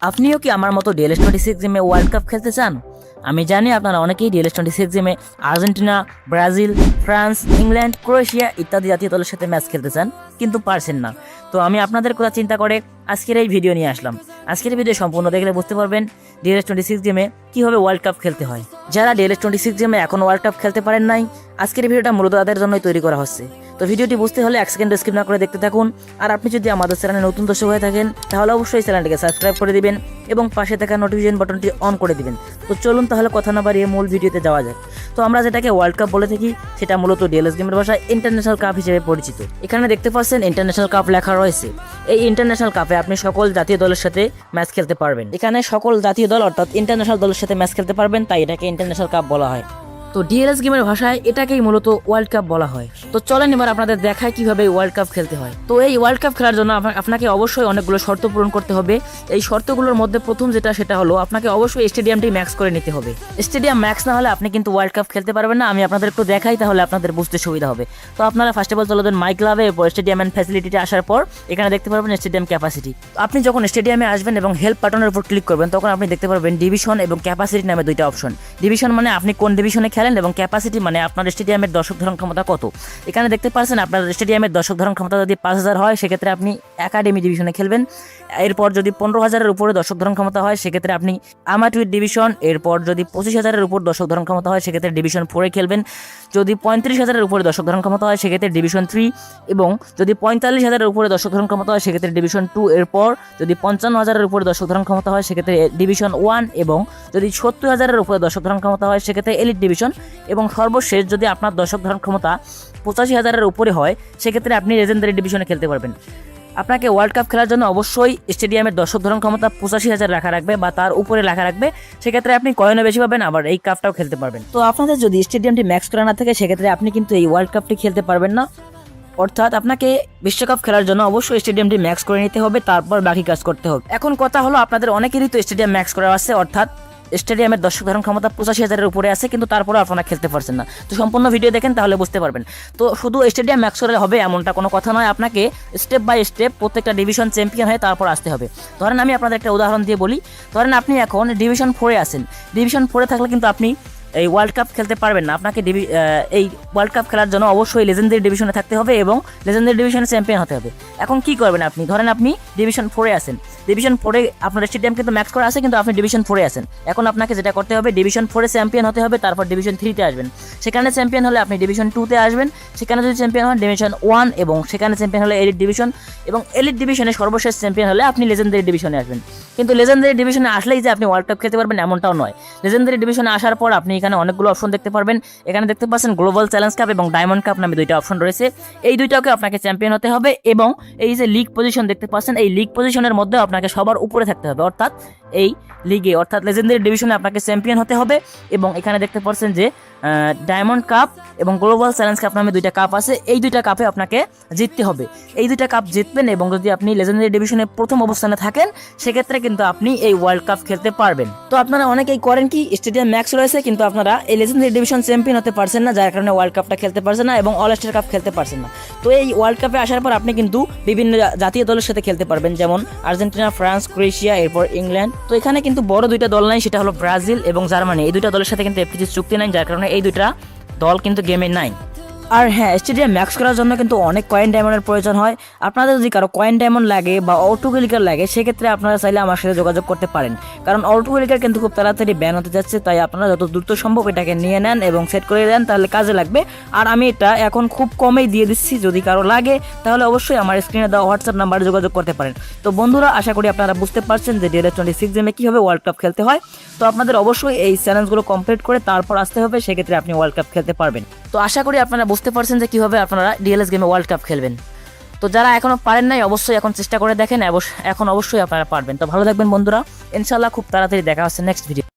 আপনিও কি আমার মতো DLS26 গেমে ওয়ার্ল্ড কাপ খেলতে চান? আমি জানি আপনারা অনেকেই DLS26 গেমে Argentina, Brazil, France, England, Croatia ইত্যাদি জাতীয় দলের সাথে ম্যাচ খেলতে চান, কিন্তু পারছেন না। তো আমি আপনাদের কথা চিন্তা করে আজকের এই ভিডিও নিয়ে আসলাম। আজকের ভিডিও সম্পূর্ণ দেখলে বুঝতে পারবেন DLS26 গেমে কীভাবে ওয়ার্ল্ড কাপ খেলতে হয়। যারা DLS26 গেমে এখন ওয়ার্ল্ড কাপ খেলতে পারেন নাই, আজকের ভিডিওটা মূলত তাদের জন্যই তৈরি করা হচ্ছে। তো ভিডিওটি বুঝতে হলে 1 সেকেন্ড স্কিপ না করে দেখতে থাকুন। আর আপনি যদি আমাদের চ্যানেলে নতুন দর্শক হয়ে থাকেন তাহলে অবশ্যই চ্যানেলটিকে সাবস্ক্রাইব করে দিবেন এবং পাশে থাকা নোটিফিকেশন বাটনটি অন করে দিবেন। তো চলুন তাহলে কথা না বাড়িয়ে মূল ভিডিওতে যাওয়া যাক। তো আমরা যেটাকে ওয়ার্ল্ড কাপ বলে থাকি সেটা মূলত DLS গেমের ভাষায় ইন্টারন্যাশনাল কাপ হিসেবে পরিচিত। এখানে দেখতে পাচ্ছেন ইন্টারন্যাশনাল কাপ লেখা রয়েছে। এই ইন্টারন্যাশনাল কাপে আপনি সকল জাতীয় দলের সাথে ম্যাচ খেলতে পারবেন। এখানে সকল জাতীয় দল অর্থাৎ ইন্টারন্যাশনাল দলের সাথে ম্যাচ খেলতে পারবেন, তাই এটাকে ইন্টারন্যাশনাল কাপ বলা হয়। তো DLS গেমের ভাষায় এটাকেই মূলত ওয়ার্ল্ড কাপ বলা হয়। তো চলেন এবার আপনাদের দেখায় কিভাবে ওয়ার্ল্ড কাপ খেলতে হয়। তো এই ওয়ার্ল্ড কাপ খেলার জন্য আপনাকে অবশ্যই অনেকগুলো শর্ত পূরণ করতে হবে। এই শর্তগুলোর মধ্যে প্রথম সেটা হলো আপনাকে অবশ্যই স্টেডিয়ামটি ম্যাক্স করে নিতে হবে। স্টেডিয়াম ম্যাক্স না হলে আপনি কিন্তু ওয়ার্ল্ড কাপ খেলতে পারবেন না। আমি আপনাদের একটু দেখাই, তাহলে আপনাদের বুঝতে সুবিধা হবে। তো আপনারা ফার্স্ট অফ অল চলে যাবেন মাই ক্লাবে, এরপর স্টেডিয়াম অ্যান্ড ফ্যাসিলিটিতে আসার পর এখানে দেখতে পারবেন স্টেডিয়াম ক্যাপাসিটি। আপনি যখন স্টেডিয়ামে আসবেন এবং হেল্প বাটনের উপর ক্লিক করবেন তখন আপনি দেখতে পারবেন ডিভিশন এবং ক্যাপাসিটি নামে দুইটা অপশন। ডিভিশন মানে আপনি কোন ডিভিশনে খেলেন এবং ক্যাপাসিটি মানে আপনার স্টেডিয়ামের দর্শক ধারণ ক্ষমতা কত। এখানে দেখতে পাচ্ছেন আপনার স্টেডিয়ামের দর্শক ধারণ ক্ষমতা যদি 5000 হয় সেক্ষেত্রে আপনি একাডেমি ডিভিশনে খেলবেন। এরপর যদি 15000-এর উপরে দর্শক ধারণ ক্ষমতা হয় সেক্ষেত্রে আপনি আমাটুইট ডিভিশন। এরপর যদি 25000-এর উপর দর্শক ধারণ ক্ষমতা হয় সেক্ষেত্রে ডিভিশন 4-এ খেলবেন। যদি 35000-এর উপরে দর্শক ধারণ ক্ষমতা হয় সেক্ষেত্রে ডিভিশন 3, এবং যদি 45000-এর উপরে দর্শক ধারণ ক্ষমতা হয় সেক্ষেত্রে ডিভিশন 2। এরপর যদি 55000-এর উপরে দর্শক ধারণ ক্ষমতা হয় সেক্ষেত্রে ডিভিশন 1, এবং যদি 70000-এর উপরে দর্শক ধারণ ক্ষমতা হয় সেক্ষেত্রে এলিট ডিভিশন, এবং সর্বশেষ যদি আপনার দর্শক ধারণ ক্ষমতা 85000-এর উপরে হয় সেক্ষেত্রে আপনি লেজেন্ডারি ডিভিশনে খেলতে পারবেন। আপনাকে ওয়ার্ল্ড কাপ খেলার জন্য অবশ্যই স্টেডিয়ামের দর্শক ধারণ ক্ষমতা 85000 রাখা রাখবে বা তার উপরে রাখা রাখবে, সেক্ষেত্রে আপনি কয়েনও বেশি পাবেন, আবার এই কাপটাও খেলতে পারবেন। তো আপনাদের যদি স্টেডিয়ামটি ম্যাক্স করা না থাকে সেক্ষেত্রে আপনি কিন্তু এই ওয়ার্ল্ড কাপটি খেলতে পারবেন না। অর্থাৎ আপনাকে বিশ্বকাপ খেলার জন্য অবশ্যই স্টেডিয়ামটি ম্যাক্স করে নিতে হবে, তারপর বাকি কাজ করতে হবে। এখন কথা হলো আপনাদের অনেকেরই তো স্টেডিয়াম ম্যাক্স করা আছে, অর্থাৎ স্টেডিয়ামের দর্শক ধারণ ক্ষমতা 85000-এর উপরে আছে, কিন্তু তারপরে আপনারা খেলতে পারছেন না। তো সম্পূর্ণ ভিডিও দেখেন তাহলে বুঝতে পারবেন। তো শুধু স্টেডিয়াম ম্যাক্স করে হবে এমনটা কোনো কথা নয়, আপনাকে স্টেপ বাই স্টেপ প্রত্যেকটা ডিভিশন চ্যাম্পিয়ন হয়ে তারপর আসতে হবে। ধরেন আমি আপনাদের একটা উদাহরণ দিয়ে বলি। ধরেন আপনি এখন ডিভিশন 4-এ আছেন। ডিভিশন 4-এ থাকলে কিন্তু আপনি এই ওয়ার্ল্ড কাপ খেলতে পারবেন না। আপনাকে এই ওয়ার্ল্ড কাপ খেলার জন্য অবশ্যই লেজেন্ডারি ডিভিশনে থাকতে হবে এবং লেজেন্ডারি ডিভিশনে চ্যাম্পিয়ন হতে হবে। এখন কি করবেন আপনি? ধরেন আপনি ডিভিশন 4-এ আছেন। ডিভিশন 4-এ আপনার স্টেডিয়াম কিন্তু ম্যাক্স করা আছে, কিন্তু আপনি ডিভিশন 4-এ আছেন। এখন আপনাকে যেটা করতে হবে, ডিভিশন 4-এ চ্যাম্পিয়ন হতে হবে, তারপর ডিভিশন 3-তে আসবেন। সেখানে চ্যাম্পিয়ন হলে আপনি ডিভিশন 2-তে আসবেন। সেখানে যদি চ্যাম্পিয়ন হন ডিভিশন 1, এবং সেখানে চ্যাম্পিয়ন হলে এলিট ডিভিশন, এবং এলিট ডিভিশনে সর্বশেষ চ্যাম্পিয়ন হলে আপনি লেজেন্ডারি ডিভিশনে আসবেন। কিন্তু লেজেন্ডারি ডিভিশনে আসলেই যে আপনি ওয়ার্ল্ড কাপ খেলতে পারবেন এমনটাও নয়। লেজেন্ডারি ডিভিশনে আসার পর আপনি এখানে অনেকগুলো অপশন দেখতে পারবেন। এখানে দেখতে পাচ্ছেন গ্লোবাল চ্যালেঞ্জ কাপ এবং ডায়মন্ড কাপ নামে দুইটা অপশন রয়েছে। এই দুইটাকে আপনাকে চ্যাম্পিয়ন হতে হবে, এবং এই যে লিগ পজিশন দেখতে পাচ্ছেন, এই লিগ পজিশনের মধ্যে আপনাকে সবার উপরে থাকতে হবে, অর্থাৎ এই লিগে অর্থাৎ লেজেন্ডারি ডিভিশনে আপনাকে চ্যাম্পিয়ন হতে হবে। এবং এখানে দেখতে পাচ্ছেন যে ডায়মন্ড কাপ এবং গ্লোবাল চ্যালেঞ্জ কাপ নামে দুইটা কাপ আছে। এই দুইটা কাপে আপনাকে জিততে হবে। এই দুইটা কাপ জিতবেন, এবং যদি আপনি লেজেন্ডারি ডিভিশনে প্রথম অবস্থানে থাকেন সেক্ষেত্রে কিন্তু আপনি এই ওয়ার্ল্ড কাপ খেলতে পারবেন। তো আপনারা অনেকেই করেন কি, স্টেডিয়াম ম্যাক্স রয়েছে কিন্তু আপনারা এই লেজেন্ডারি ডিভিশন চ্যাম্পিয়ন হতে পারছেন না, যার কারণে ওয়ার্ল্ড কাপটা খেলতে পারছেন না এবং অল স্টার কাপ খেলতে পারছেন না। তো এই ওয়ার্ল্ড কাপে আসার পর আপনি কিন্তু বিভিন্ন জাতীয় দলের সাথে খেলতে পারবেন, যেমন আর্জেন্টিনা, ফ্রান্স, ক্রোয়েশিয়া, এরপর ইংল্যান্ড। তো এখানে কিন্তু বড় দুইটা দল নাই, সেটা হলো ব্রাজিল এবং জার্মানি। এই দুইটা দলের সাথে কিন্তু এফটিসি চুক্তি নাই, যার কারণে এই দুইটা দল কিন্তু গেমে নাই। আর হ্যাঁ, স্টেডিয়াম ম্যাক্স করার জন্য কিন্তু অনেক কয়েন ডায়মন্ডের প্রয়োজন হয়। আপনাদের যদি কারো কয়েন ডায়মন্ড লাগে বা অটো ক্লিকার লাগে সেক্ষেত্রে আপনারা চাইলে আমার সাথে যোগাযোগ করতে পারেন, কারণ অটো ক্লিকার কিন্তু খুব তাড়াতাড়ি ব্যান হতে যাচ্ছে। তাই আপনারা যত দ্রুত সম্ভব এটাকে নিয়ে নেন এবং সেট করে দেন, তাহলে কাজে লাগবে। আর আমি এটা এখন খুব কমেই দিয়ে দিচ্ছি, যদি কারো লাগে তাহলে অবশ্যই আমার স্ক্রিনে দেওয়া হোয়াটসঅ্যাপ নাম্বারে যোগাযোগ করতে পারেন। তো বন্ধুরা, আশা করি আপনারা বুঝতে পারছেন যে DLS26 গেমে কীভাবে ওয়ার্ল্ড কাপ খেলতে হয়। তো আপনাদের অবশ্যই এই চ্যালেঞ্জগুলো কমপ্লিট করে তারপর আসতে হবে, সেক্ষেত্রে আপনি ওয়ার্ল্ড কাপ খেলতে পারবেন। তো আশা করি আপনারা বুঝতে পারছেন যে কীভাবে আপনারা DLS গেমে ওয়ার্ল্ড কাপ খেলবেন। তো যারা এখনো পারেন নাই অবশ্যই এখন চেষ্টা করে দেখেন, এখন অবশ্যই আপনারা পারবেন। তো ভালো থাকবেন বন্ধুরা, ইনশাআল্লাহ খুব তাড়াতাড়ি দেখা হচ্ছে নেক্সট ভিডিও।